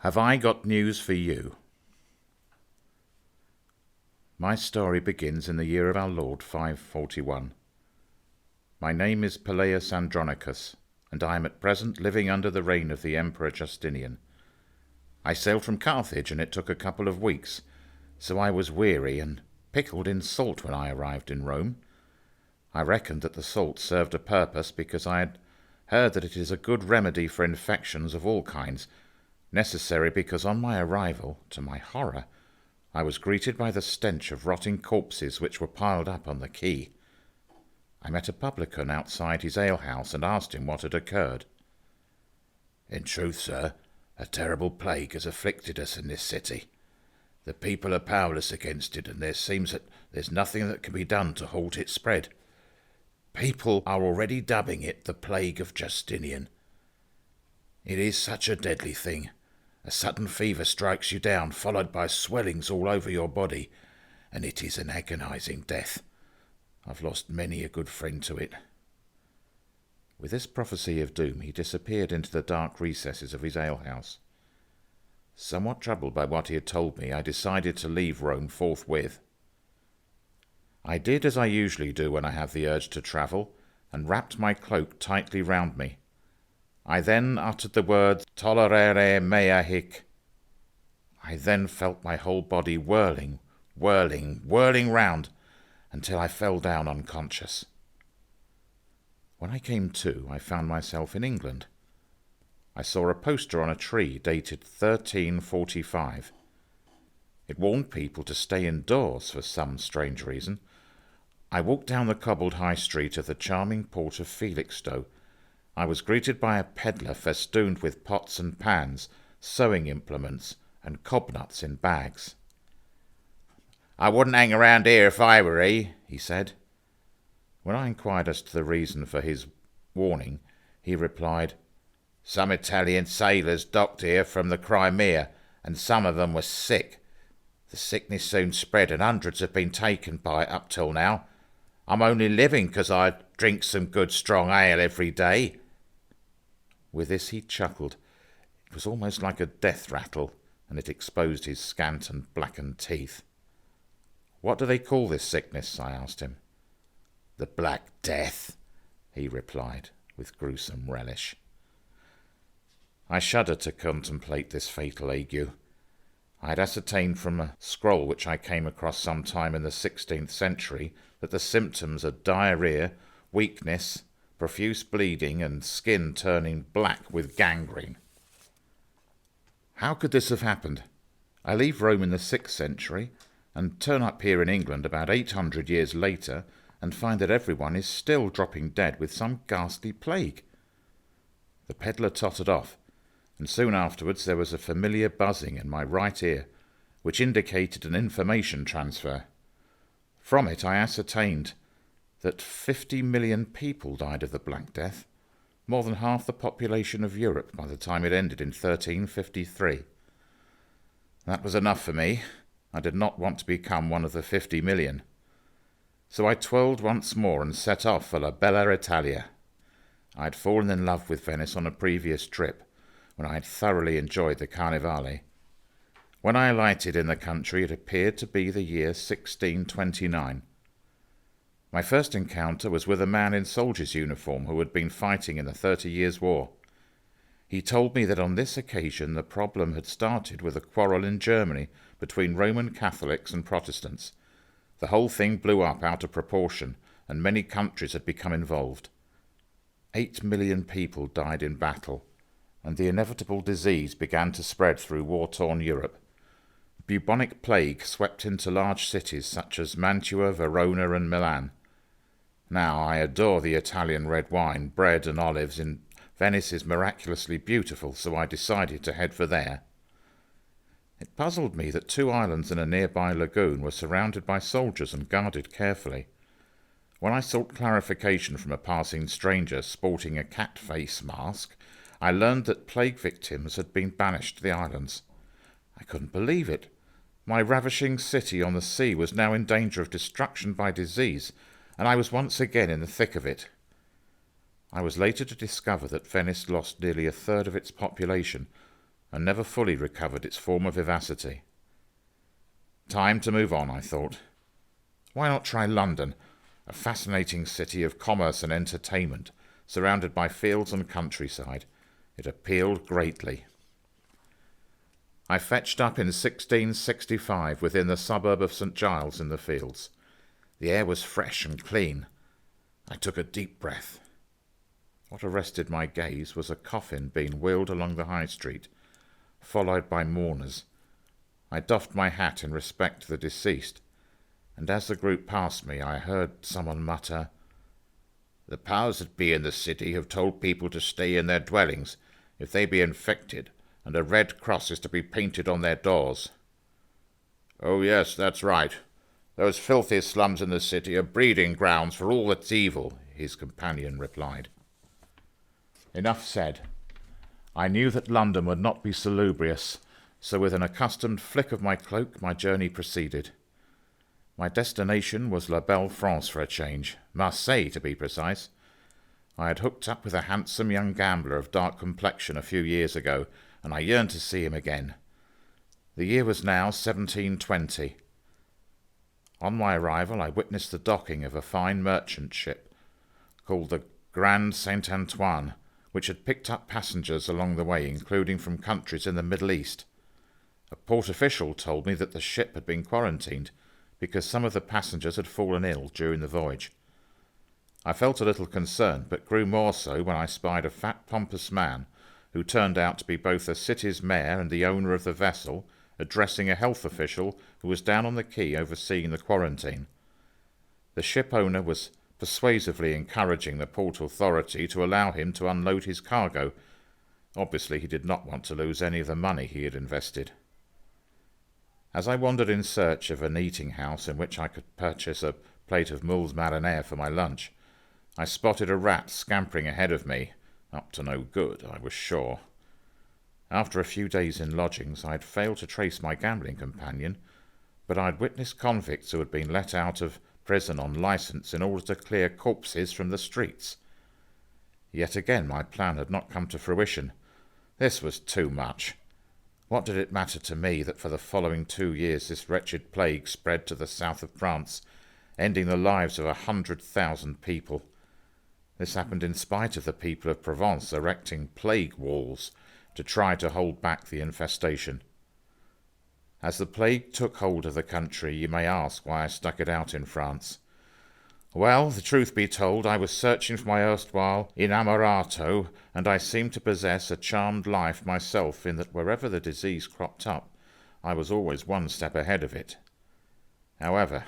Have I got news for you? My story begins in the year of our Lord 541. My name is Peleus Andronicus, and I am at present living under the reign of the Emperor Justinian. I sailed from Carthage, and it took a couple of weeks, so I was weary and pickled in salt when I arrived in Rome. I reckoned that the salt served a purpose because I had heard that it is a good remedy for infections of all kinds, necessary because on my arrival, to my horror, I was greeted by the stench of rotting corpses which were piled up on the quay. I met a publican outside his alehouse and asked him what had occurred. "In truth, sir, a terrible plague has afflicted us in this city. The people are powerless against it, and there seems that there's nothing that can be done to halt its spread. People are already dubbing it the Plague of Justinian. It is such a deadly thing. A sudden fever strikes you down, followed by swellings all over your body, and it is an agonizing death. I've lost many a good friend to it." With this prophecy of doom, he disappeared into the dark recesses of his alehouse. Somewhat troubled by what he had told me, I decided to leave Rome forthwith. I did as I usually do when I have the urge to travel, and wrapped my cloak tightly round me. I then uttered the words "Tolerare mea hic." I then felt my whole body whirling round, until I fell down unconscious. When I came to, I found myself in England. I saw a poster on a tree dated 1345. It warned people to stay indoors for some strange reason. I walked down the cobbled high street of the charming port of Felixstowe. I was greeted by a pedlar festooned with pots and pans, sewing implements, and cobnuts in bags. "I wouldn't hang around here if I were he," said. When I inquired as to the reason for his warning, he replied, "Some Italian sailors docked here from the Crimea, and some of them were sick. The sickness soon spread, and hundreds have been taken by it up till now. I'm only living because I drink some good strong ale every day." With this he chuckled. It was almost like a death rattle, and it exposed his scant and blackened teeth. "What do they call this sickness?" I asked him. "The Black Death," he replied, with gruesome relish. I shuddered to contemplate this fatal ague. I had ascertained from a scroll which I came across some time in the 16th century that the symptoms are diarrhea, weakness, profuse bleeding, and skin turning black with gangrene. How could this have happened? I leave Rome in the 6th century and turn up here in England about 800 years later and find that everyone is still dropping dead with some ghastly plague. The pedlar tottered off, and soon afterwards there was a familiar buzzing in my right ear, which indicated an information transfer. From it I ascertained that 50 million people died of the Black Death, more than half the population of Europe by the time it ended in 1353. That was enough for me. I did not want to become one of the 50 million. So I twirled once more and set off for La Bella Italia. I had fallen in love with Venice on a previous trip, when I had thoroughly enjoyed the Carnivale. When I alighted in the country, it appeared to be the year 1629. My first encounter was with a man in soldier's uniform who had been fighting in the 30 Years' War. He told me that on this occasion the problem had started with a quarrel in Germany between Roman Catholics and Protestants. The whole thing blew up out of proportion, and many countries had become involved. 8 million people died in battle, and the inevitable disease began to spread through war-torn Europe. Bubonic plague swept into large cities such as Mantua, Verona, and Milan. Now, I adore the Italian red wine, bread, and olives, and Venice is miraculously beautiful, so I decided to head for there. It puzzled me that 2 islands and a nearby lagoon were surrounded by soldiers and guarded carefully. When I sought clarification from a passing stranger sporting a cat face mask, I learned that plague victims had been banished to the islands. I couldn't believe it. My ravishing city on the sea was now in danger of destruction by disease, and I was once again in the thick of it. I was later to discover that Venice lost nearly a third of its population, and never fully recovered its former vivacity. Time to move on, I thought. Why not try London, a fascinating city of commerce and entertainment, surrounded by fields and countryside? It appealed greatly. I fetched up in 1665 within the suburb of St. Giles in the Fields. The air was fresh and clean. I took a deep breath. What arrested my gaze was a coffin being wheeled along the high street, followed by mourners. I doffed my hat in respect to the deceased, and as the group passed me, I heard someone mutter, "The powers that be in the city have told people to stay in their dwellings if they be infected, and a red cross is to be painted on their doors." "Oh yes, that's right. Those filthy slums in the city are breeding grounds for all that's evil," his companion replied. Enough said. I knew that London would not be salubrious, so with an accustomed flick of my cloak my journey proceeded. My destination was La Belle France for a change, Marseille to be precise. I had hooked up with a handsome young gambler of dark complexion a few years ago, and I yearned to see him again. The year was now 1720. On my arrival I witnessed the docking of a fine merchant ship called the Grand Saint Antoine, which had picked up passengers along the way, including from countries in the Middle East. A port official told me that the ship had been quarantined because some of the passengers had fallen ill during the voyage. I felt a little concerned, but grew more so when I spied a fat, pompous man, who turned out to be both the city's mayor and the owner of the vessel, addressing a health official who was down on the quay overseeing the quarantine. The ship owner was persuasively encouraging the port authority to allow him to unload his cargo. Obviously he did not want to lose any of the money he had invested. As I wandered in search of an eating house in which I could purchase a plate of moules marinières for my lunch, I spotted a rat scampering ahead of me, up to no good, I was sure. After a few days in lodgings, I had failed to trace my gambling companion, but I had witnessed convicts who had been let out of prison on licence in order to clear corpses from the streets. Yet again my plan had not come to fruition. This was too much. What did it matter to me that for the following 2 years this wretched plague spread to the south of France, ending the lives of 100,000 people? This happened in spite of the people of Provence erecting plague walls to try to hold back the infestation. As the plague took hold of the country, you may ask why I stuck it out in France. Well, the truth be told, I was searching for my erstwhile inamorato, and I seemed to possess a charmed life myself, in that wherever the disease cropped up, I was always one step ahead of it. However,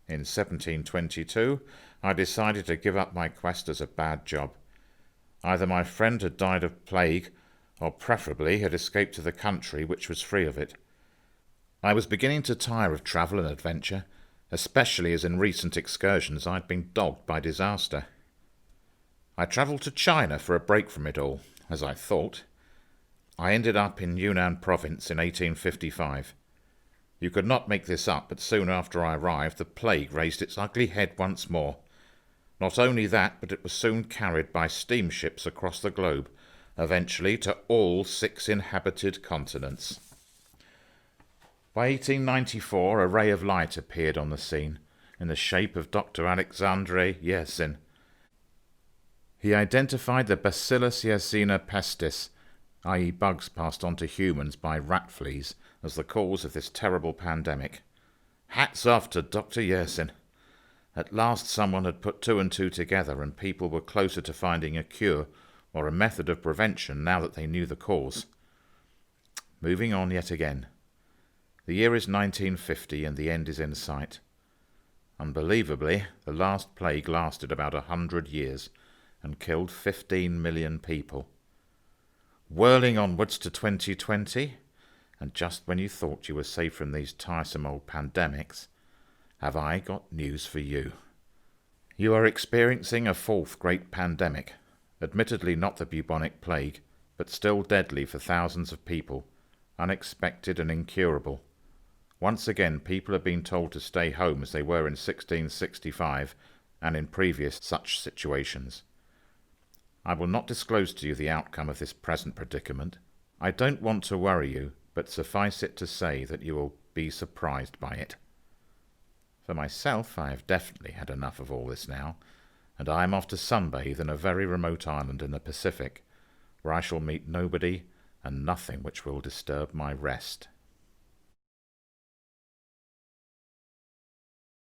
in 1722, I decided to give up my quest as a bad job. Either my friend had died of plague, or preferably had escaped to the country which was free of it. I was beginning to tire of travel and adventure, especially as in recent excursions I had been dogged by disaster. I travelled to China for a break from it all, as I thought. I ended up in Yunnan province in 1855. You could not make this up, but soon after I arrived the plague raised its ugly head once more. Not only that, but it was soon carried by steamships across the globe, eventually to all 6 inhabited continents. By 1894 a ray of light appeared on the scene, in the shape of Dr. Alexandre Yersin. He identified the Bacillus Yersina pestis, i.e. bugs passed on to humans by rat fleas, as the cause of this terrible pandemic. Hats off to Dr. Yersin. At last someone had put 2 and 2 together, and people were closer to finding a cure or a method of prevention now that they knew the cause. Moving on yet again. The year is 1950 and the end is in sight. Unbelievably, the last plague lasted about 100 years and killed 15 million people. Whirling onwards to 2020, and just when you thought you were safe from these tiresome old pandemics, have I got news for you. You are experiencing a 4th great pandemic, admittedly not the bubonic plague, but still deadly for thousands of people, unexpected and incurable. Once again, people have been told to stay home as they were in 1665 and in previous such situations. I will not disclose to you the outcome of this present predicament, I don't want to worry you, but suffice it to say that you will be surprised by it. For myself, I have definitely had enough of all this now, and I am off to sunbathe in a very remote island in the Pacific, where I shall meet nobody and nothing which will disturb my rest.